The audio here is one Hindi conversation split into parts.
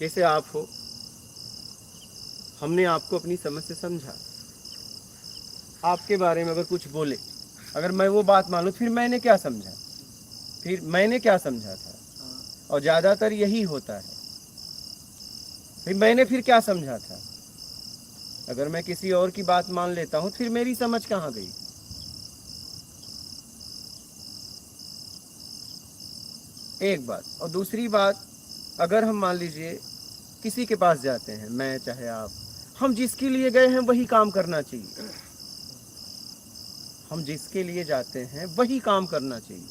जैसे आप हो, हमने आपको अपनी समझ से समझा, आपके बारे में अगर कुछ बोले, अगर मैं वो बात मान लूँ, फिर मैंने क्या समझा, फिर मैंने क्या समझा था, और ज़्यादातर यही होता है, फिर मैंने फिर क्या समझा था। अगर मैं किसी और की बात मान लेता हूँ, फिर मेरी समझ कहाँ गई। एक बात। और दूसरी बात, अगर हम मान लीजिए किसी के पास जाते हैं, मैं चाहे आप, हम जिसके लिए गए हैं वही काम करना चाहिए। हम जिसके लिए जाते हैं वही काम करना चाहिए।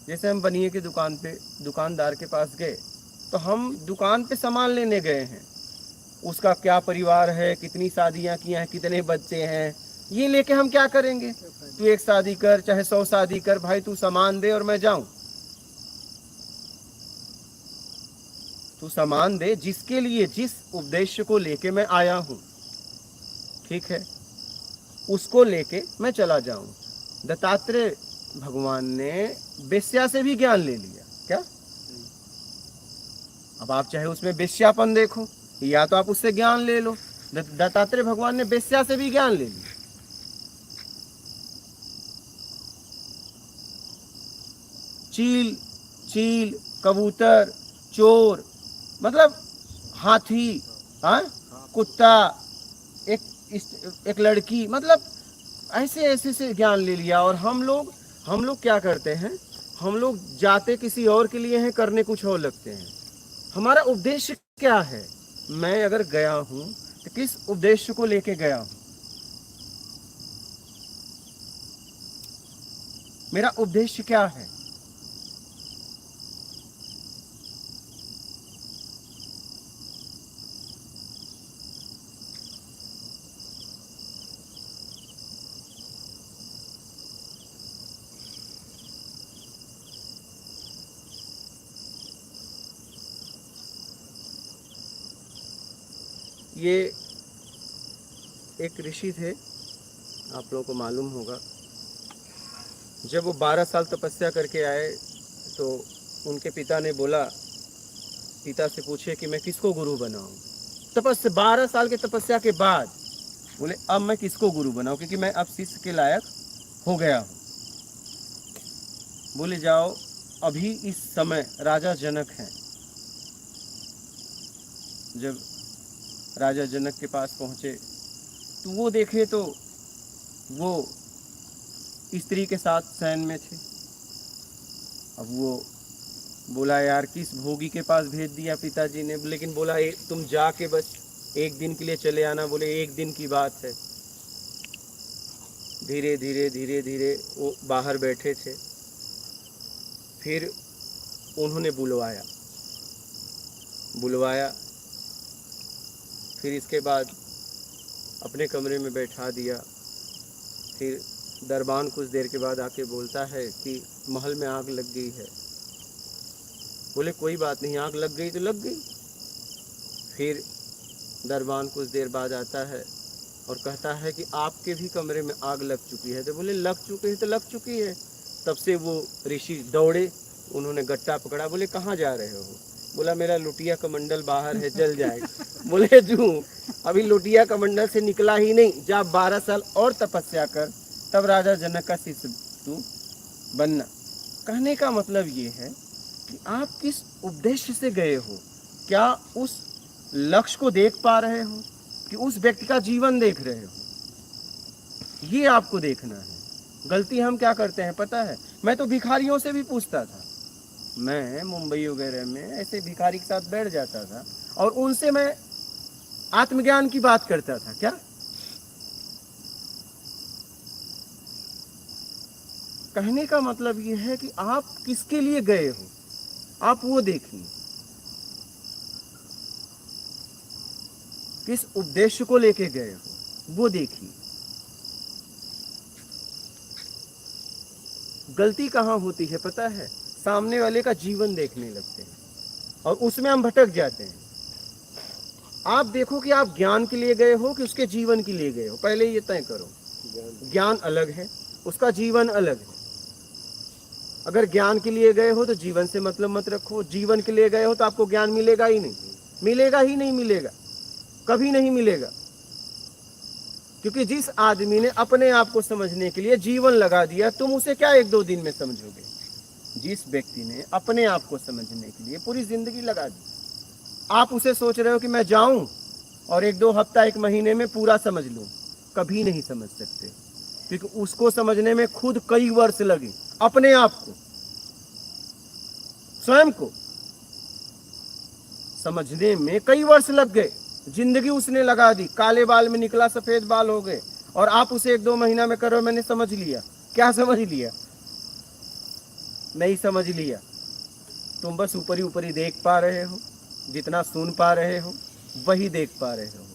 जैसे हम बनिए की दुकान पे दुकानदार के पास गए, तो हम दुकान पे सामान लेने गए हैं। उसका क्या परिवार है, कितनी शादियां की हैं, कितने बच्चे हैं, ये लेके हम क्या करेंगे। तू एक शादी कर, चाहे 100 शादी कर, भाई तू सामान दे और मैं जाऊं। तू सामान दे जिसके लिए, जिस उद्देश्य को लेके मैं आया हूं, ठीक है, उसको लेके मैं चला जाऊं। दत्तात्रेय भगवान ने वेश्या से भी ज्ञान ले लिया क्या। अब आप चाहे उसमें वेश्यापन देखो, या तो आप उससे ज्ञान ले लो। दत्तात्रेय भगवान ने वेश्या से भी ज्ञान ले लिया। चील, चील, कबूतर, चोर, मतलब हाथी, हाँ, कुत्ता, एक एक लड़की, मतलब ऐसे ऐसे से ज्ञान ले लिया। और हम लोग क्या करते हैं, हम लोग जाते किसी और के लिए हैं, करने कुछ और लगते हैं। हमारा उद्देश्य क्या है। मैं अगर गया हूं तो किस उद्देश्य को लेके गया हूं। मेरा उद्देश्य क्या है। ये एक ऋषि थे, आप लोगों को मालूम होगा। जब वो 12 साल तपस्या करके आए, तो उनके पिता ने बोला, पिता से पूछे कि मैं किसको गुरु बनाऊं। तपस्या 12 साल के तपस्या के बाद बोले, अब मैं किसको गुरु बनाऊं, क्योंकि मैं अब शिष्य के लायक हो गया हूं। बोले जाओ, अभी इस समय राजा जनक हैं। जब राजा जनक के पास पहुंचे, तो वो देखे तो वो स्त्री के साथ शयन में थे। अब वो बोला, यार किस भोगी के पास भेज दिया पिताजी ने। लेकिन बोला, तुम जाके बस एक दिन के लिए चले आना। बोले, एक दिन की बात है। धीरे धीरे धीरे धीरे वो बाहर बैठे थे। फिर उन्होंने बुलवाया। फिर इसके बाद अपने कमरे में बैठा दिया। फिर दरबान कुछ देर के बाद आके बोलता है कि महल में आग लग गई है। बोले, कोई बात नहीं, आग लग गई तो लग गई। फिर दरबान कुछ देर बाद आता है और कहता है कि आपके भी कमरे में आग लग चुकी है। तो बोले, लग चुकी है तो लग चुकी है। तब से वो ऋषि दौड़े, उन्होंने गट्टा पकड़ा। बोले, कहाँ जा रहे हो। बोला, मेरा लुटिया कमंडल बाहर है, जल जाएगा। बोले, जू अभी लुटिया कमंडल से निकला ही नहीं, जा 12 साल और तपस्या कर, तब राजा जनक का शिष्य तू बनना। कहने का मतलब ये है कि आप किस उद्देश्य से गए हो। क्या उस लक्ष्य को देख पा रहे हो कि उस व्यक्ति का जीवन देख रहे हो, ये आपको देखना है। गलती हम क्या करते हैं पता है। मैं तो भिखारियों से भी पूछता था। मैं मुंबई वगैरह में ऐसे भिखारी के साथ बैठ जाता था और उनसे मैं आत्मज्ञान की बात करता था। क्या कहने का मतलब ये है कि आप किसके लिए गए हो, आप वो देखिए। किस उद्देश्य को लेके गए हो वो देखिए। गलती कहाँ होती है पता है, सामने वाले का जीवन देखने लगते हैं और उसमें हम भटक जाते हैं। आप देखो कि आप ज्ञान के लिए गए हो कि उसके जीवन के लिए गए हो, पहले ये तय करो। ज्ञान अलग है, उसका जीवन अलग है। अगर ज्ञान के लिए गए हो तो जीवन से मतलब मत रखो, जीवन के लिए गए हो तो आपको ज्ञान मिलेगा ही नहीं, मिलेगा ही नहीं, मिलेगा कभी नहीं मिलेगा। क्योंकि जिस आदमी ने अपने आप को समझने के लिए जीवन लगा दिया, तुम उसे क्या 1-2 दिन में समझोगे? जिस व्यक्ति ने अपने आप को समझने के लिए पूरी जिंदगी लगा दी, आप उसे सोच रहे हो कि मैं जाऊं और 1-2 हफ्ता 1 महीने में पूरा समझ लूं, कभी नहीं समझ सकते। क्योंकि उसको समझने में खुद कई वर्ष लगे, अपने आप को, स्वयं को समझने में कई वर्ष लग गए, जिंदगी उसने लगा दी, काले बाल में निकला सफेद बाल हो गए, और आप उसे 1-2 महीना में करो मैंने समझ लिया। क्या समझ लिया? नहीं समझ लिया। तुम बस ऊपरी ऊपरी देख पा रहे हो, जितना सुन पा रहे हो वही देख पा रहे हो,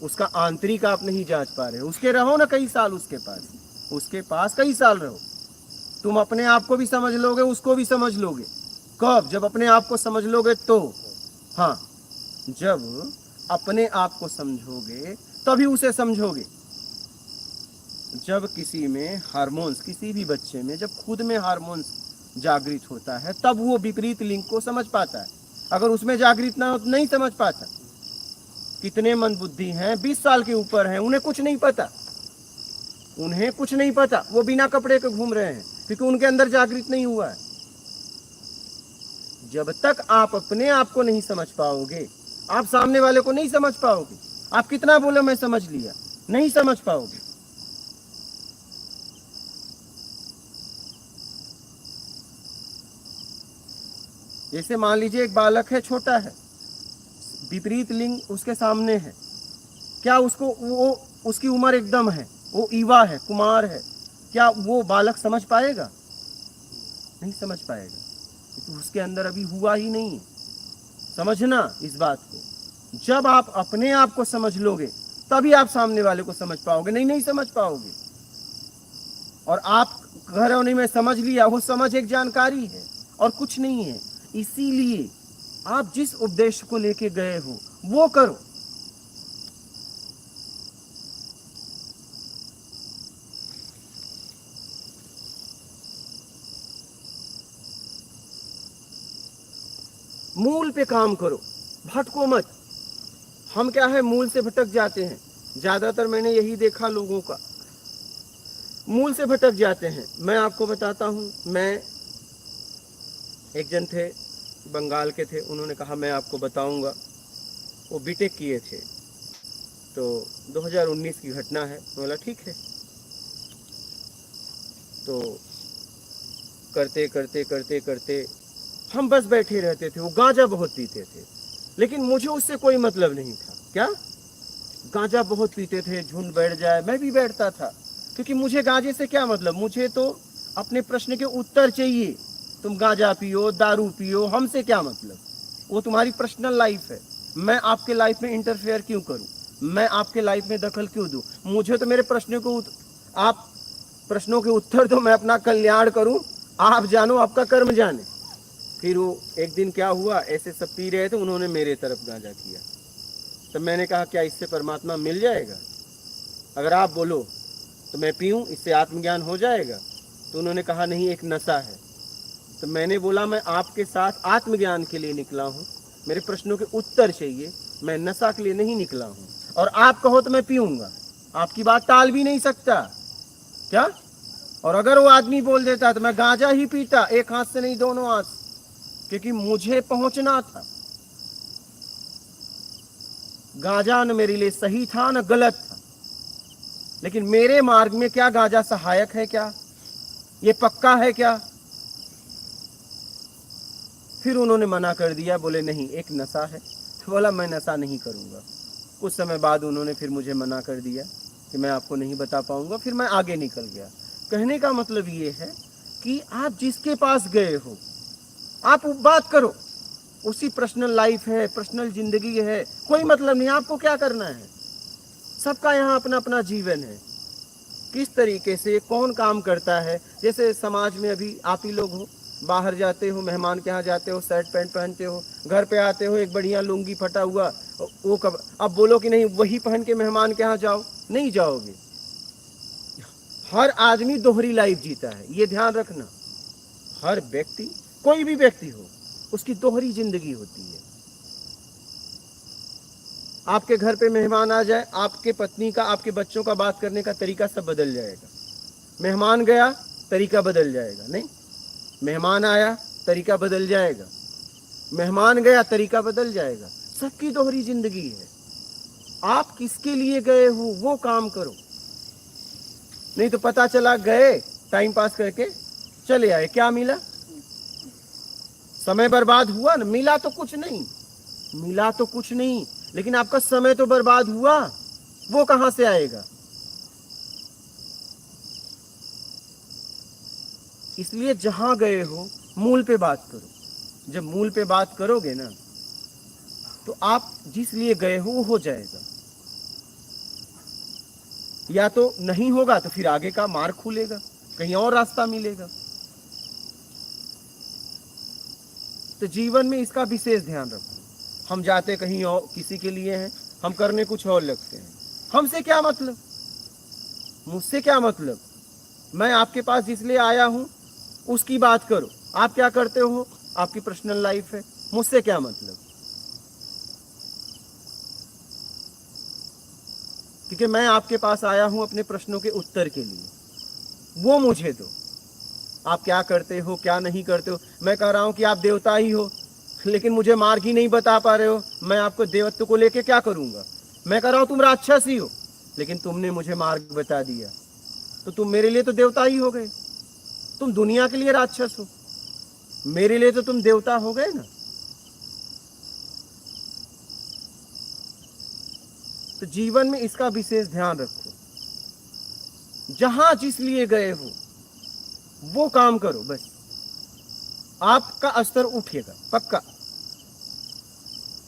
उसका आंतरिक आप नहीं जांच पा रहे हो। उसके रहो ना कई साल उसके पास कई साल रहो, तुम अपने आप को भी समझ लोगे, उसको भी समझ लोगे। कब? जब अपने आप को समझ लोगे तो, हाँ, जब अपने आप को समझोगे तभी उसे समझोगे। जब किसी में हार्मोन्स, किसी भी बच्चे में जब खुद में हार्मोन्स जागृत होता है तब वो विपरीत लिंग को समझ पाता है। अगर उसमें जागृत ना हो तो नहीं समझ पाता। कितने मंदबुद्धि हैं, 20 साल के ऊपर हैं, उन्हें कुछ नहीं पता, उन्हें कुछ नहीं पता, वो बिना कपड़े के घूम रहे हैं क्योंकि उनके अंदर जागृत नहीं हुआ है। जब तक आप अपने आप को नहीं समझ पाओगे, आप सामने वाले को नहीं समझ पाओगे। आप कितना बोलो मैं समझ लिया, नहीं समझ पाओगे। जैसे मान लीजिए एक बालक है, छोटा है, विपरीत लिंग उसके सामने है, क्या उसको वो उसकी उम्र एकदम है, वो युवा है, कुमार है, क्या वो बालक समझ पाएगा? नहीं समझ पाएगा, तो उसके अंदर अभी हुआ ही नहीं है। समझना इस बात को, जब आप अपने आप को समझ लोगे तभी आप सामने वाले को समझ पाओगे, नहीं समझ पाओगे। और आप घर होने में समझ लिया, वो समझ एक जानकारी है और कुछ नहीं है। इसीलिए आप जिस उपदेश को लेके गए हो वो करो। मूल पे काम करो, भटको मत। हम क्या है, मूल से भटक जाते हैं। ज्यादातर मैंने यही देखा, लोगों का मूल से भटक जाते हैं। मैं आपको बताता हूँ, मैं एक जन थे, बंगाल के थे, उन्होंने कहा मैं आपको बताऊंगा। वो बीटेक किए थे, तो 2019 की घटना है। बोला ठीक है। तो करते करते करते करते हम बस बैठे रहते थे। वो गांजा बहुत पीते थे, लेकिन मुझे उससे कोई मतलब नहीं था। क्या? गांजा बहुत पीते थे, झुंड बैठ जाए, मैं भी बैठता था, क्योंकि मुझे गांजे से क्या मतलब, मुझे तो अपने प्रश्न के उत्तर चाहिए। तुम गांजा पियो, दारू पियो, हमसे क्या मतलब, वो तुम्हारी पर्सनल लाइफ है। मैं आपके लाइफ में इंटरफेयर क्यों करूं? मैं आपके लाइफ में दखल क्यों दूं? मुझे तो मेरे प्रश्नों को आप प्रश्नों के उत्तर दो, मैं अपना कल्याण करूं, आप जानो, आपका कर्म जाने। फिर वो एक दिन क्या हुआ, ऐसे सब पी रहे थे, उन्होंने मेरे तरफ गांजा किया। तो मैंने कहा क्या इससे परमात्मा मिल जाएगा? अगर आप बोलो तो मैं पीऊं, इससे आत्मज्ञान हो जाएगा? तो उन्होंने कहा नहीं, एक नशा है। तो मैंने बोला मैं आपके साथ आत्मज्ञान के लिए निकला हूं, मेरे प्रश्नों के उत्तर चाहिए, मैं नशा के लिए नहीं निकला हूं। और आप कहो तो मैं पीऊंगा, आपकी बात टाल भी नहीं सकता। क्या? और अगर वो आदमी बोल देता तो मैं गांजा ही पीता, एक हाथ से नहीं दोनों हाथ, क्योंकि मुझे पहुंचना था। गांजा न मेरे लिए सही था न गलत था, लेकिन मेरे मार्ग में क्या गांजा सहायक है? क्या ये पक्का है? क्या? फिर उन्होंने मना कर दिया, बोले नहीं, एक नशा है। बोला मैं नशा नहीं करूंगा। कुछ समय बाद उन्होंने फिर मुझे मना कर दिया कि मैं आपको नहीं बता पाऊंगा। फिर मैं आगे निकल गया। कहने का मतलब ये है कि आप जिसके पास गए हो आप बात करो, उसी पर्सनल लाइफ है, पर्सनल जिंदगी है, कोई मतलब नहीं। आपको क्या करना है? सबका यहाँ अपना अपना जीवन है। किस तरीके से कौन काम करता है, जैसे समाज में अभी आप ही लोग हो, बाहर जाते हो, मेहमान के यहाँ जाते हो, शर्ट पैंट पहनते हो, घर पे आते हो एक बढ़िया लुंगी फटा हुआ, वो कब अब बोलो कि नहीं वही पहन के मेहमान के यहाँ जाओ, नहीं जाओगे। हर आदमी दोहरी लाइफ जीता है, ये ध्यान रखना। हर व्यक्ति, कोई भी व्यक्ति हो, उसकी दोहरी जिंदगी होती है। आपके घर पे मेहमान आ जाए, आपके पत्नी का, आपके बच्चों का बात करने का तरीका सब बदल जाएगा। मेहमान गया, तरीका बदल जाएगा। नहीं, मेहमान आया, तरीका बदल जाएगा। मेहमान गया, तरीका बदल जाएगा। सबकी दोहरी जिंदगी है। आप किसके लिए गए हो वो काम करो, नहीं तो पता चला गए टाइम पास करके चले आए, क्या मिला? समय बर्बाद हुआ ना। मिला तो कुछ नहीं, मिला तो कुछ नहीं, लेकिन आपका समय तो बर्बाद हुआ, वो कहां से आएगा? इसलिए जहां गए हो मूल पे बात करो। जब मूल पे बात करोगे ना, तो आप जिस लिए गए हो वो हो जाएगा। या तो नहीं होगा तो फिर आगे का मार्ग खुलेगा, कहीं और रास्ता मिलेगा। तो जीवन में इसका विशेष ध्यान रखो। हम जाते कहीं और किसी के लिए हैं, हम करने कुछ और लगते हैं। हमसे क्या मतलब, मुझसे क्या मतलब? मैं आपके पास इसलिए आया हूं, उसकी बात करो। आप क्या करते हो, आपकी पर्सनल लाइफ है, मुझसे क्या मतलब? क्योंकि मैं आपके पास आया हूं अपने प्रश्नों के उत्तर के लिए, वो मुझे दो। आप क्या करते हो, क्या नहीं करते हो। मैं कह रहा हूं कि आप देवता ही हो, लेकिन मुझे मार्ग ही नहीं बता पा रहे हो। मैं आपको देवत्व को लेके क्या करूंगा? मैं कह रहा हूं तुम राक्षस ही हो, लेकिन तुमने मुझे मार्ग बता दिया, तो तुम मेरे लिए तो देवता ही हो गए। तुम दुनिया के लिए राक्षस हो, मेरे लिए तो तुम देवता हो गए ना। तो जीवन में इसका विशेष ध्यान रखो। जहां जिस लिए गए हो वो काम करो, बस आपका स्तर उठेगा पक्का।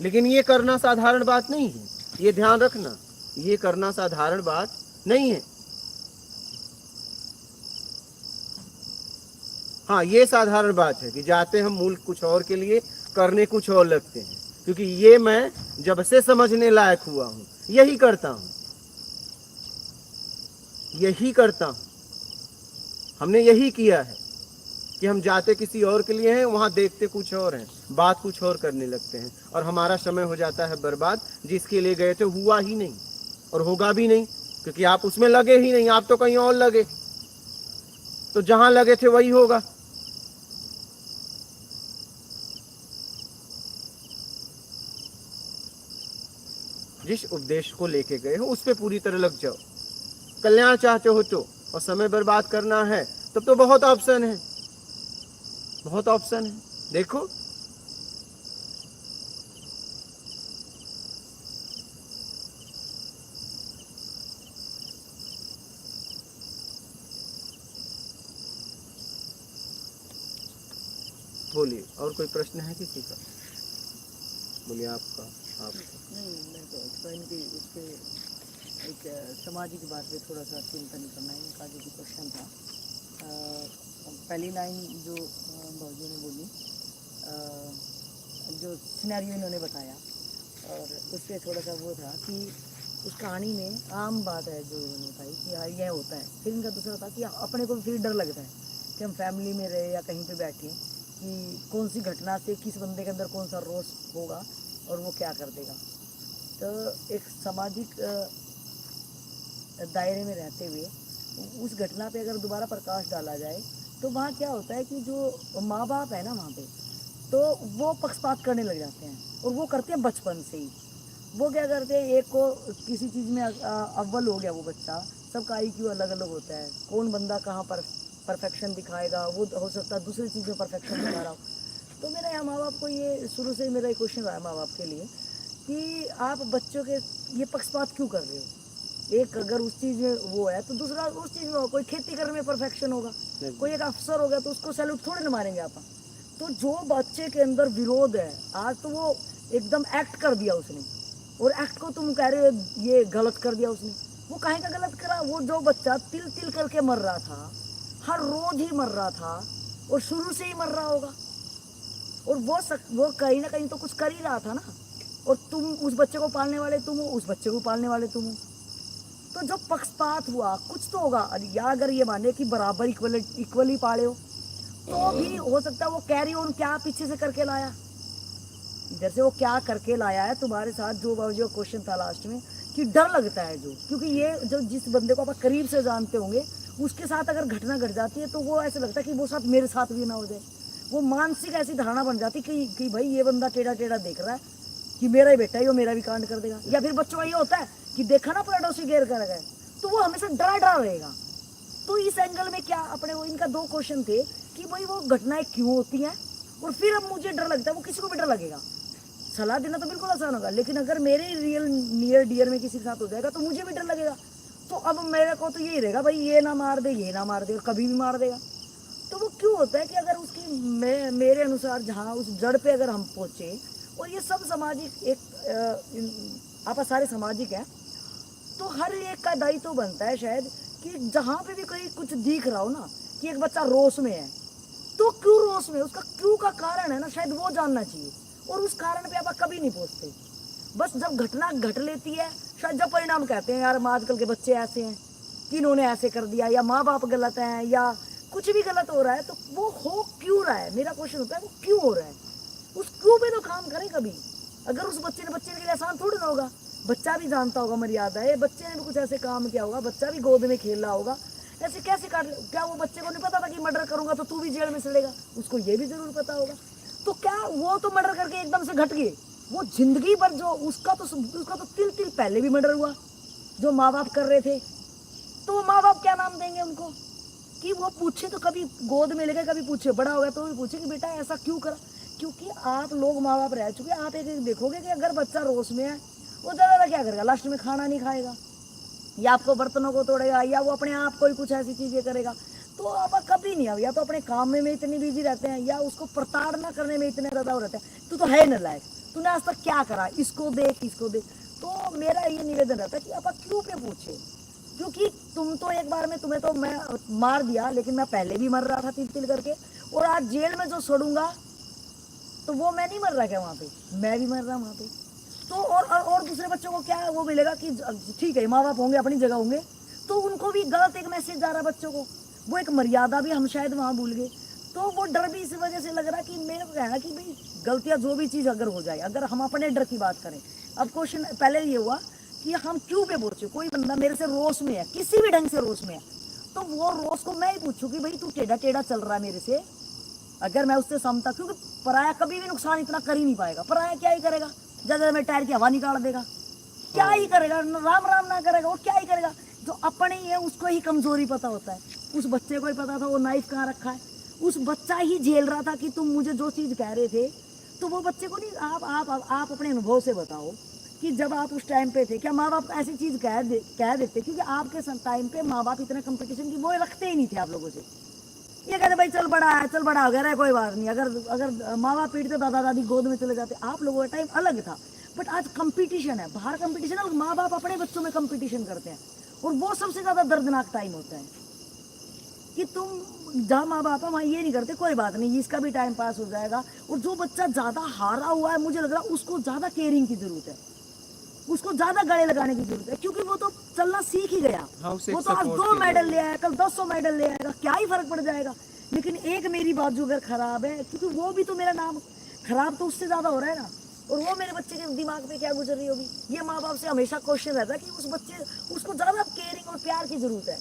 लेकिन ये करना साधारण बात नहीं है, ये ध्यान रखना, ये करना साधारण बात नहीं है। हाँ, ये साधारण बात है कि जाते हम मूल कुछ और के लिए, करने कुछ और लगते हैं। क्योंकि ये मैं जब से समझने लायक हुआ हूं, यही करता हूं, यही करता हूं। हमने यही किया है कि हम जाते किसी और के लिए हैं, वहां देखते कुछ और हैं, बात कुछ और करने लगते हैं, और हमारा समय हो जाता है बर्बाद। जिसके लिए गए थे हुआ ही नहीं, और होगा भी नहीं, क्योंकि आप उसमें लगे ही नहीं। आप तो कहीं और लगे, तो जहां लगे थे वही होगा। जिस उपदेश को लेके गए हो उस पे पूरी तरह लग जाओ। कल्याण चाहते हो तो, और समय बर्बाद करना है तब तो बहुत ऑप्शन है, बहुत ऑप्शन है। देखो, बोलिए, और कोई प्रश्न है किसी का? बोलिए आपका। नहीं, मैं तो एक्सप्लेन की उसके एक सामाजिक बात पे थोड़ा सा चिंतन करना है। इनका जो क्वेश्चन था, पहली लाइन जो भाजी ने बोली, जो सिनेरियो इन्होंने बताया, और उस पर थोड़ा सा वो था कि उस कहानी में आम बात है जो इन्होंने बताई कि हाँ यह होता है। फिर इनका दूसरा था कि अपने को फिर डर लगता है कि हम फैमिली में रहे या कहीं पे बैठे, कि कौन सी घटना से किस बंदे के अंदर कौन सा रोष होगा और वो क्या कर देगा। तो एक सामाजिक दायरे में रहते हुए उस घटना पे अगर दोबारा प्रकाश डाला जाए तो वहाँ क्या होता है कि जो माँ बाप है ना वहाँ पे, तो वो पक्षपात करने लग जाते हैं, और वो करते हैं बचपन से ही। वो क्या करते हैं, एक को किसी चीज़ में अव्वल हो गया वो बच्चा, सबका IQ अलग अलग होता है, कौन बंदा कहाँ पर परफेक्शन दिखाएगा, वो हो सकता है दूसरी चीज़ में परफेक्शन दिखा रहा हो। तो मेरा यहाँ माँ बाप को ये शुरू से मेरा एक क्वेश्चन रहा है माँ बाप के लिए कि आप बच्चों के ये पक्षपात क्यों कर रहे हो। एक अगर उस चीज़ में वो है तो दूसरा उस चीज़ में हो। कोई खेती करने में परफेक्शन होगा, कोई एक अफसर होगा तो उसको सैल्यूट थोड़े ना मारेंगे आप। तो जो बच्चे के अंदर विरोध है, आज तो वो एकदम एक्ट कर दिया उसने, और एक्ट को तुम कह रहे हो ये गलत कर दिया उसने। वो काहे का गलत करा? वो जो बच्चा तिल तिल करके मर रहा था, हर रोज ही मर रहा था, और शुरू से ही मर रहा होगा, और वो कहीं ना कहीं तो कुछ कर ही रहा था ना। और तुम उस बच्चे को पालने वाले तुम हो, उस बच्चे को पालने वाले तुम हो। तो जो पक्षपात हुआ कुछ तो होगा। या अगर ये माने कि बराबर इक्वली पाले हो, तो भी हो सकता है वो कैरी ऑन क्या पीछे से करके लाया, इधर से वो क्या करके लाया है तुम्हारे साथ। जो क्वेश्चन था लास्ट में कि डर लगता है जो, क्योंकि ये जो जिस बंदे को आप करीब से जानते होंगे उसके साथ अगर घटना घट जाती है तो वो ऐसा लगता है कि वो साथ मेरे साथ भी ना हो जाए। वो मानसिक ऐसी धारणा बन जाती कि भाई ये बंदा टेढ़ा टेढ़ा देख रहा है कि मेरा ही बेटा है, वो मेरा भी कांड कर देगा। या फिर बच्चों का ये होता है कि देखा ना पड़ोसी घेर कर गए, तो वो हमेशा डरा डरा रहेगा। तो इस एंगल में क्या अपने वो इनका दो क्वेश्चन थे कि भाई वो घटनाएं क्यों होती हैं, और फिर अब मुझे डर लगता है, वो किसी को भी डर लगेगा। सलाह देना तो बिल्कुल आसान होगा, लेकिन अगर मेरे रियल नियर डियर में किसी के साथ हो जाएगा तो मुझे भी डर लगेगा। तो अब मेरे को तो यही रहेगा भाई ये ना मार दे, ये ना मार दे, और कभी भी मार देगा। तो वो क्यों होता है कि अगर उसकी मेरे अनुसार जहाँ उस जड़ पे अगर हम पहुँचे, और ये सब सामाजिक एक आप सारे सामाजिक हैं, तो हर एक का दायित्व तो बनता है शायद कि जहाँ पे भी कहीं कुछ दिख रहा हो ना कि एक बच्चा रोष में है, तो क्यों रोष में, उसका क्यों का कारण है ना, शायद वो जानना चाहिए। और उस कारण पे आप कभी नहीं पहुंचते। बस जब घटना घट लेती है, शायद जब परिणाम कहते हैं यार आजकल के बच्चे ऐसे हैं कि इन्होंने ऐसे कर दिया, या माँ बाप गलत हैं, या कुछ भी गलत हो रहा है, तो वो हो क्यों रहा है, मेरा क्वेश्चन होता है वो क्यों हो रहा है। उस क्यों पे तो काम करें कभी। अगर उस बच्चे के लिए आसान थोड़ी ना होगा, बच्चा भी जानता होगा मर्यादा है, बच्चे ने भी कुछ ऐसे काम किया होगा, बच्चा भी गोद में खेल रहा होगा, ऐसे कैसे काट, क्या वो बच्चे को नहीं पता था कि मर्डर करूंगा तो तू भी जेल में सड़ेगा, उसको ये भी जरूर पता होगा। तो क्या वो तो मर्डर करके एकदम से घट गए, वो जिंदगी भर जो उसका तो तिल तिल पहले भी मर्डर हुआ जो माँ बाप कर रहे थे। तो माँ बाप क्या नाम देंगे उनको कि वो पूछे, तो कभी गोद में लेके कभी पूछे, बड़ा हो गया तो भी पूछे कि बेटा ऐसा क्यों करा। क्योंकि आप लोग माँ बाप रह चुके, आप एक देखोगे कि अगर बच्चा रोष में है वो ज़्यादा क्या करेगा, लास्ट में खाना नहीं खाएगा, या आपको बर्तनों को तोड़ेगा, या वो अपने आप को ही कुछ ऐसी चीज़ें करेगा। तो आप कभी नहीं आओ, या तो अपने काम में इतनी बिजी रहते हैं, या उसको प्रताड़ना करने में इतने ज़्यादा हो रहते हैं। तू तो है नालायक, तूने आज तक क्या करा, इसको देख इसको देख। तो मेरा ये निवेदन रहता है कि आप क्यों पे पूछे, क्योंकि तुम तो एक बार में तुम्हें तो मैं मार दिया, लेकिन मैं पहले भी मर रहा था तिल तिल करके, और आज जेल में जो छोड़ूंगा तो वो मैं नहीं मर रहा क्या वहाँ पे, मैं भी मर रहा वहाँ पे। तो और दूसरे बच्चों को क्या वो मिलेगा कि ठीक है माँ बाप होंगे अपनी जगह होंगे, तो उनको भी गलत एक मैसेज जा रहा है बच्चों को, वो एक मर्यादा भी हम शायद वहाँ भूल गए। तो वो डर भी इस वजह से लग रहा कि मेरे को कहना कि भाई गलतियाँ जो भी चीज़ अगर हो जाए, अगर हम अपने डर की बात करें। अब क्वेश्चन पहले ये हुआ कि हम क्यों पे पूछे, कोई बंदा मेरे से रोष में है, किसी भी ढंग से रोष में है, तो वो रोष को मैं ही पूछूँ कि भाई तू टेढ़ा टेढ़ा चल रहा है मेरे से, अगर मैं उससे समता, क्योंकि पराया कभी भी नुकसान इतना कर ही नहीं पाएगा। पराया क्या ही करेगा, ज़्यादा में टायर की हवा निकाल देगा, क्या ही करेगा, राम राम ना करेगा, वो क्या ही करेगा। जो अपने ही है उसको ही कमजोरी पता होता है। उस बच्चे को ही पता था वो नाइफ कहाँ रखा है, उस बच्चा ही झेल रहा था कि तुम मुझे जो चीज़ कह रहे थे। तो वो बच्चे को नहीं, आप अपने अनुभव से बताओ कि जब आप उस टाइम पे थे, क्या माँ बाप ऐसी चीज़ कह देते, क्योंकि आपके टाइम पे माँ बाप इतने कंपटीशन की वो रखते ही नहीं थे आप लोगों से। ये कहते भाई चल बड़ा है, चल बड़ा हो गया, कोई बात नहीं। अगर माँ बाप पीटते, दादा दादी गोद में चले जाते, आप लोगों का टाइम अलग था। बट आज कंपटीशन है, बाहर कंपटीशन है, माँ बाप अपने बच्चों में कंपटीशन करते हैं, और वो सबसे ज़्यादा दर्दनाक टाइम होता है कि तुम जहाँ माँ बाप है वहाँ ये नहीं करते, कोई बात नहीं इसका भी टाइम पास हो जाएगा। और जो बच्चा ज़्यादा हारा हुआ है, मुझे लग रहा है उसको ज़्यादा केयरिंग की ज़रूरत है, उसको ज़्यादा गले लगाने की जरूरत है, क्योंकि वो तो चलना सीख ही गया। वो तो आज 2 मेडल ले आया, कल 200 मेडल ले आएगा, क्या ही फर्क पड़ जाएगा। लेकिन एक मेरी बाजू अगर खराब है, क्योंकि वो भी तो मेरा नाम खराब तो उससे ज़्यादा हो रहा है ना, और वो मेरे बच्चे के दिमाग पे क्या गुजर रही होगी। ये माँ बाप से हमेशा क्वेश्चन रहता है कि उस बच्चे, उसको ज़्यादा केयरिंग और प्यार की ज़रूरत है।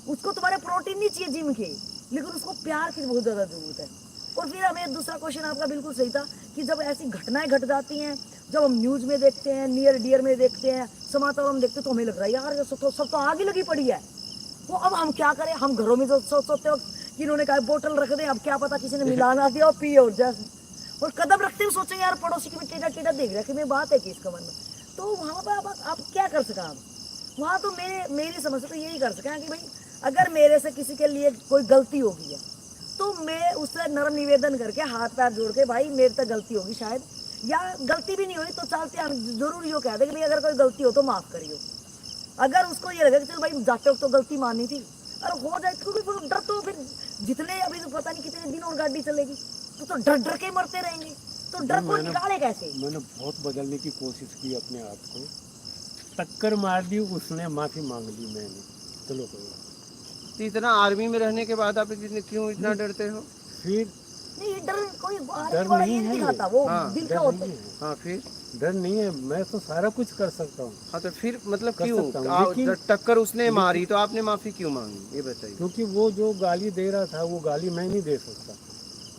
उसको तुम्हारे प्रोटीन नहीं चाहिए जिम के, लेकिन उसको प्यार की बहुत ज़्यादा ज़रूरत है। और फिर हमें दूसरा क्वेश्चन आपका बिल्कुल सही था कि जब ऐसी घटनाएं घट जाती हैं, जब हम न्यूज़ में देखते हैं, नियर डियर में देखते हैं, समाचार में देखते हैं, तो हमें लग रहा है यार सब तो आग ही लगी पड़ी है। वो अब हम क्या करें, हम घरों में जो सोचते हो कि इन्होंने कहा बोतल रख दे, अब क्या पता किसी ने मिला ना दिया और पिए, और कदम रखते हुए सोचें यार पड़ोसी की भी टेढ़ा टेढ़ा देख रहा है कि मैं बात है कि इसका मन में। तो वहाँ पर आप क्या कर सका, वहाँ तो मेरी समझ से तो यही कर सकें कि भाई अगर मेरे से किसी के लिए कोई गलती होगी है, तो मैं उससे नरम निवेदन करके हाथ पैर जोड़ के, भाई मेरे से गलती होगी शायद, या गलती भी नहीं हुई तो चलते हम जरूर यो कह दे कि भाई अगर कोई गलती हो तो माफ़ करियो। अगर उसको ये लगे कि चल भाई जाते वक्त तो गलती माननी थी, और हो जाए, क्योंकि डर तो फिर जितने अभी तो पता नहीं कितने दिन और गाड़ी चलेगी, तो डर डर के मरते रहेंगे। तो डर को निकाले कैसे। मैंने बहुत बदलने की कोशिश की अपने आप को, टक्कर मार दी, उसने माफ़ी मांग ली, मैंने चलो कोई तो इतना आर्मी में रहने के बाद आप क्यों इतना डरते हो? फिर नहीं ये डर कोई डर आर्मी वाला नहीं ये है नहीं ये। दिखाता, वो हाँ, दिल का डर होता नहीं है। है, हाँ फिर? डर नहीं है, मैं तो सारा कुछ कर सकता हूँ। हाँ तो फिर मतलब कर क्यों सकता हूँ, टक्कर उसने लेकिन- मारी तो आपने माफी क्यों मांगी, ये बताइए? क्योंकि वो जो गाली दे रहा था वो गाली मैं नहीं दे सकता,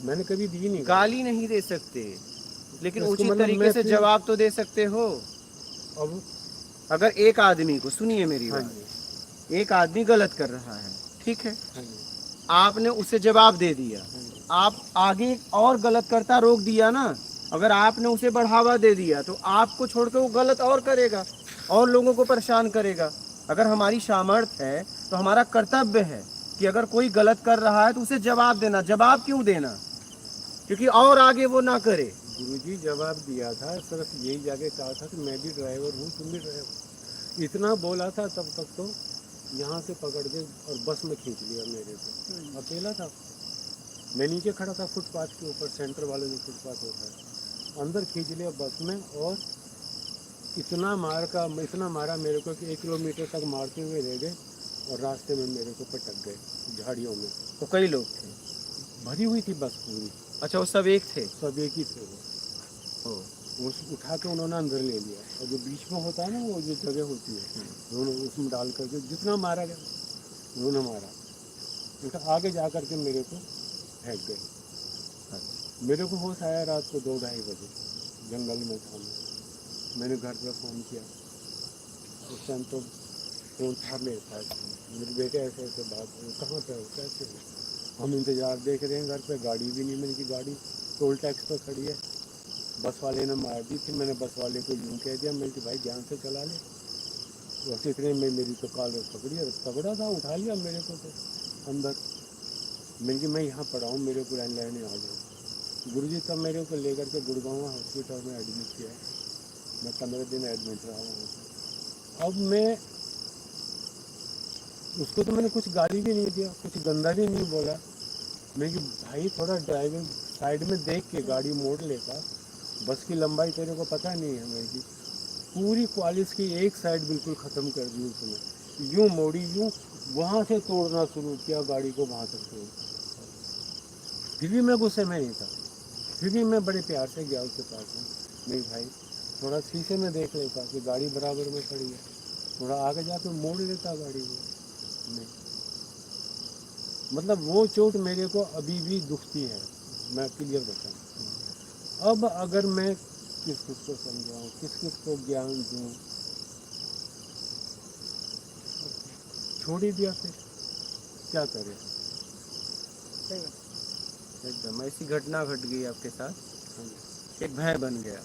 मैंने कभी दी नहीं। गाली नहीं दे सकते, लेकिन इसको उचित मतलब तरीके मैं से फिर जवाब तो दे सकते हो। अब अगर एक आदमी को, सुनिए मेरी हाँ बात, जी, एक आदमी गलत कर रहा है, ठीक है, हाँ जी, आपने उसे जवाब दे दिया, हाँ जी। आप आगे और गलत करता रोक दिया ना। अगर आपने उसे बढ़ावा दे दिया तो आपको छोड़ के वो गलत और करेगा और लोगों को परेशान करेगा। अगर हमारी सामर्थ्य है तो हमारा कर्तव्य है कि अगर कोई गलत कर रहा है तो उसे जवाब देना। जवाब क्यों देना? क्योंकि और आगे वो ना करे। गुरुजी जवाब दिया था, सिर्फ यही जाके कहा था कि मैं भी ड्राइवर हूँ, तुम भी ड्राइवर, इतना बोला था। तब तक तो यहाँ से पकड़ के और बस में खींच लिया मेरे को, अकेला था मैं, नीचे खड़ा था फुटपाथ के ऊपर, सेंटर वाले जो फुटपाथ होता है, अंदर खींच लिया बस में। और इतना मारा मेरे को कि 1 किलोमीटर तक मारते हुए ले गए और रास्ते में मेरे को पटक गए झाड़ियों में। तो कई लोग थे? भरी हुई थी बस पूरी, अच्छा, वो सब एक थे? सब एक ही थे वो। उस उठा के उन्होंने अंदर ले लिया, और जो बीच में होता है ना वो जो जगह होती है, दोनों उसमें डाल करके जितना मारा गया उन्होंने मारा, उनका आगे जा करके मेरे को फेंक गए। मेरे को होश आया रात को 2-2:30 बजे, जंगल में था मैं। मैंने घर पर फ़ोन किया, उस टाइम तो फ़ोन था मेरे पास, मेरे बेटे ऐसे ऐसे बात हुई, कहाँ पे हो, कैसे हो? हम इंतज़ार देख रहे हैं घर पे, गाड़ी भी नहीं मिली, गाड़ी टोल टैक्स पर खड़ी है, बस वाले ने मार दी थी। मैंने बस वाले को यूँ कह दिया, मैं कि भाई ध्यान से चला ले, बस इतने में मेरी तो कॉलर पकड़ी और तगड़ा था, उठा लिया मेरे को तो अंदर। मैं कि मैं यहाँ पड़ा हूँ, मेरे को लेने आ जाओ। गुरुजी तब मेरे को लेकर के गुड़गांव हॉस्पिटल में एडमिट किया, मैं 15 दिन एडमिट रहा वहाँ पर। अब मैं उसको तो मैंने कुछ गाली भी नहीं दिया, कुछ गंदा भी नहीं बोला। मैं कि भाई थोड़ा ड्राइविंग साइड में देख के गाड़ी मोड़ लेता, बस की लंबाई तेरे को पता नहीं है मेरी, पूरी क्वालिस की एक साइड बिल्कुल ख़त्म कर दी उसने, यूँ मोड़ी, यूँ वहाँ से तोड़ना शुरू किया गाड़ी को, वहाँ तक तोड़। फिर भी मैं गुस्से में नहीं था, फिर भी मैं बड़े प्यार से गया उसके पास में। नहीं भाई थोड़ा शीशे में देख लेता कि गाड़ी बराबर में खड़ी है, थोड़ा आगे जाकर मोड़ लेता गाड़ी को। नहीं, मतलब वो चोट मेरे को अभी भी दुखती है, मैं क्लियर बताऊँ। अब अगर मैं किस किस को समझाऊँ, किस किस को ज्ञान दूँ, छोड़ ही दिया, फिर क्या करें। सही है। एकदम ऐसी घटना घट गई आपके साथ, हाँ जी। एक भय बन गया।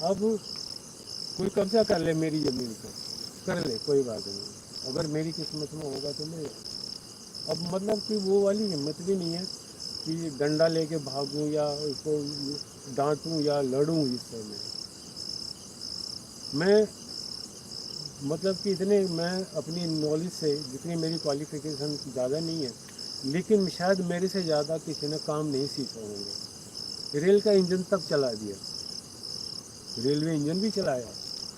अब कोई कब्जा कर ले मेरी ज़मीन को, कर ले, कोई बात नहीं, अगर मेरी किस्मत में होगा तो मैं। अब मतलब कि वो वाली हिम्मत भी नहीं है कि डंडा लेके भागूं या उसको डांटूं या लड़ूं इससे। मैं मतलब कि इतने, मैं अपनी नॉलेज से, जितनी मेरी क्वालिफिकेशन ज़्यादा नहीं है, लेकिन शायद मेरे से ज़्यादा किसी ने काम नहीं सीखा होंगे। रेल का इंजन तक चला दिया, रेलवे इंजन भी चलाया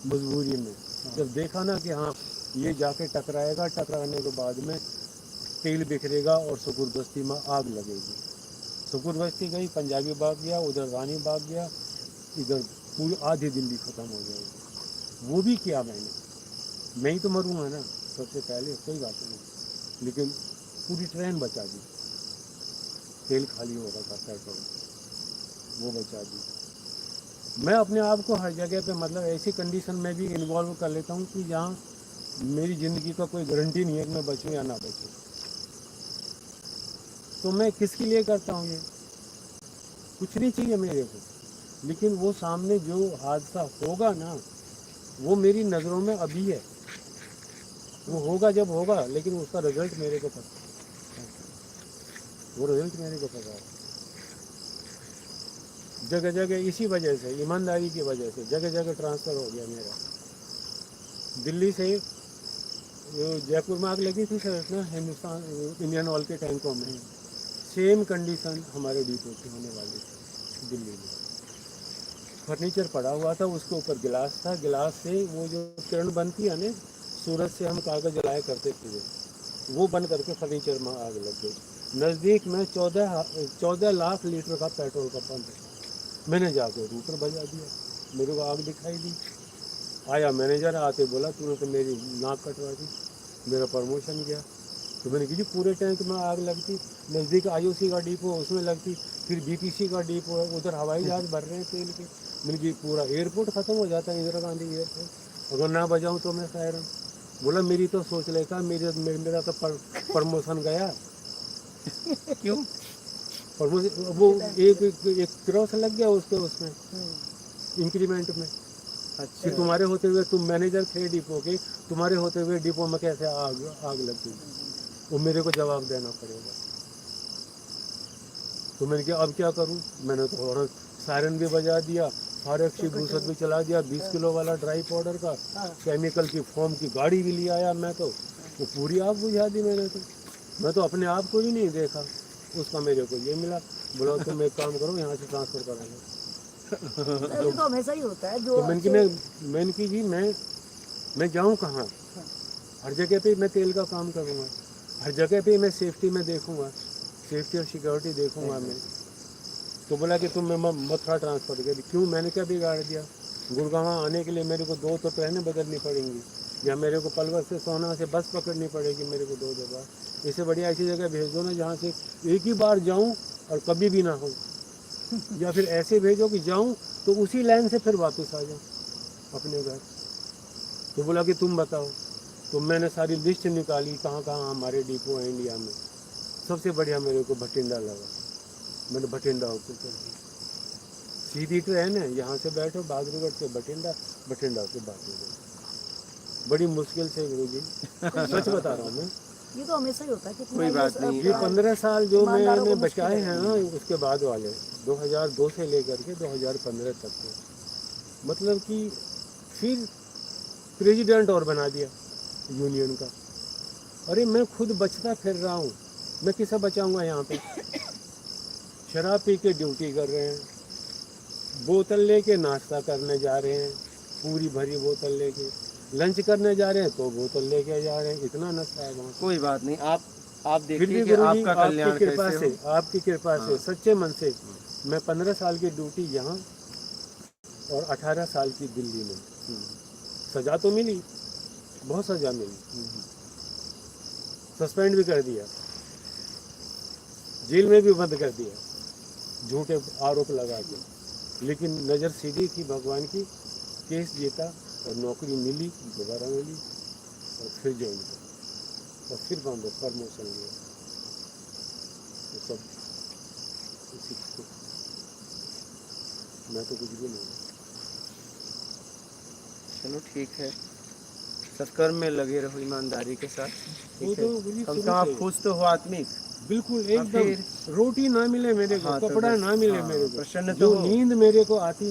मजबूरी में, जब देखा ना कि हाँ ये जाके टकराएगा, टकराने के बाद में तेल बिखरेगा और सुकुर बस्ती में आग लगेगी। सुकुर बस्ती गई, पंजाबी बाग गया, उधर रानी बाग गया, इधर पूरी आधी दिल्ली ख़त्म हो जाएगी। वो भी किया मैंने, मैं ही तो मरूंगा ना सबसे पहले, कोई बात नहीं, लेकिन पूरी ट्रेन बचा दी। तेल खाली हो रहा था, पेट्रोल वो बचा दी। मैं अपने आप को हर जगह पे मतलब ऐसी कंडीशन में भी इन्वॉल्व कर लेता हूँ कि जहाँ मेरी ज़िंदगी का कोई गारंटी नहीं है कि मैं बचूँ या ना बचूँ। तो मैं किसके लिए करता हूँ ये, कुछ नहीं चाहिए मेरे को, लेकिन वो सामने जो हादसा होगा ना, वो मेरी नज़रों में अभी है, वो होगा जब होगा, लेकिन उसका रिजल्ट मेरे को पता है, वो रिजल्ट मेरे को पता है। जगह जगह इसी वजह से, ईमानदारी की वजह से जगह जगह ट्रांसफ़र हो गया मेरा। दिल्ली से जयपुर में आग लगी थी सर ना, हिंदुस्तान इंडियन ऑयल के टैंकों में, सेम कंडीशन हमारे डिपो की होने वाली थी दिल्ली में। फर्नीचर पड़ा हुआ था, उसके ऊपर गिलास था, गिलास से वो जो किरण बनती है ना सूरज से, हम कागज़ जलाया करते थे, वो बंद करके फर्नीचर में आग लग गई। नज़दीक में 14 लाख लीटर का पेट्रोल का पंप है। मैंने जाके रूटर बजा दिया, मेरे को आग दिखाई दी। आया मैनेजर, आते बोला तूने तो मेरी नाक कटवा दी, मेरा प्रमोशन गया। तो मैंने कहा जी पूरे टैंक में आग लगती, नज़दीक IOC का डिपो उसमें लगती, फिर BPC का डिपो है, उधर हवाई जहाज भर रहे हैं तेल के। मैंने कहा पूरा एयरपोर्ट ख़त्म हो जाता है, इंदिरा गांधी एयरपोर्ट, अगर ना बजाऊँ तो मैं सायरन। बोला मेरी तो सोच लेता, मेरा तो प्रमोशन गया। क्यों? प्रमोशन वो एक क्रॉस लग गया उसमें इंक्रीमेंट में कि अच्छा, तुम्हारे होते हुए, तुम मैनेजर थे डिपो के, तुम्हारे होते हुए डिपो में कैसे आग लग गई, वो मेरे को जवाब देना पड़ेगा। तो मैंने कहा अब क्या करूं, मैंने तो और सायरन भी बजा दिया, फारेक्सी बूसर भी चला दिया, 20 किलो वाला ड्राई पाउडर का केमिकल की फॉर्म की गाड़ी भी ले आया मैं तो, वो पूरी आग बुझा दी मैंने तो। मैं तो अपने आप को ही नहीं देखा, उसका मेरे को ये मिला। बोला तुम एक काम करो, यहाँ से ट्रांसफ़र करा लो। ये तो हमेशा ही होता है जो तो मैंने की जी मैं जाऊँ कहाँ? हर जगह पे मैं तेल का काम करूँगा, हर जगह पे मैं सेफ्टी में देखूँगा, सेफ्टी और सिक्योरिटी देखूँगा मैं। तो बोला कि तुम मैं मथुरा ट्रांसफ़र कर दी। क्यों, मैंने क्या बिगाड़ दिया? गुड़गांव आने के लिए मेरे को 2 तो ट्रेनें बदलनी पड़ेंगी, या मेरे को पलवल से सोना से बस पकड़नी पड़ेगी मेरे को 2 जगह। इससे बढ़िया ऐसी जगह भेज दो ना जहाँ से एक ही बार जाऊँ और कभी भी ना हो, या फिर ऐसे भेजो कि जाऊँ तो उसी लाइन से फिर वापस आ जाऊँ अपने घर। तो बोला कि तुम बताओ। तो मैंने सारी लिस्ट निकाली कहाँ कहाँ हमारे डिपो हैं इंडिया में। सबसे बढ़िया मेरे को भटिंडा लगा, मैंने भटिंडा होकर कर दी। सीधी ट्रेन है, यहाँ से बैठो बहादुरगढ़ से भटिंडा, भटिंडा से बहादुरगढ़। बड़ी मुश्किल से गुरु जी, सच बता रहा हूँ मैं। ये तो हमेशा ही होता है। कितना कोई बात नहीं। ये 15 साल जो ईमानदारों मैंने को मुश्किल बचाए है। हैं ना, उसके बाद वाले 2002 से लेकर के 2015 तक के, मतलब कि फिर प्रेसिडेंट और बना दिया यूनियन का। अरे मैं खुद बचता फिर रहा हूँ, मैं किसे बचाऊंगा यहाँ पे? शराब पी के ड्यूटी कर रहे हैं, बोतल लेके नाश्ता करने जा रहे हैं, पूरी भरी बोतल लेके लंच करने जा रहे हैं तो बोतल लेके जा रहे हैं, इतना नशा है वहाँ। कोई बात नहीं, आप फिर देखिए भी कि गुरुजी आपका कल्याण आपकी कृपा कैसे से, हो। आपकी कृपा से, सच्चे मन से मैं 15 साल की ड्यूटी यहाँ और 18 साल की दिल्ली में। सजा तो मिली, बहुत सजा मिली, सस्पेंड भी कर दिया, जेल में भी बंद कर दिया झूठे आरोप लगा के, लेकिन नज़र सीधी थी भगवान की, केस जीता और नौकरी मिली, दोबारा मिली और फिर ज्वाइन किया और फिर बंद प्रमोशन लिया। तो सब उसी को, मैं तो कुछ भी नहीं। चलो ठीक है, सत्कर्म में लगे रहो ईमानदारी के साथ, वो ठीक है। तो मुझे कम से शुरू कम आप से खुश तो हो आत्मिक। बिल्कुल फिर- एकदम, रोटी ना मिले मेरे को, हाँ, तो कपड़ा बस, ना मिले हाँ, मेरे को, प्रसन्न तो जो हो। नींद मेरे को आती है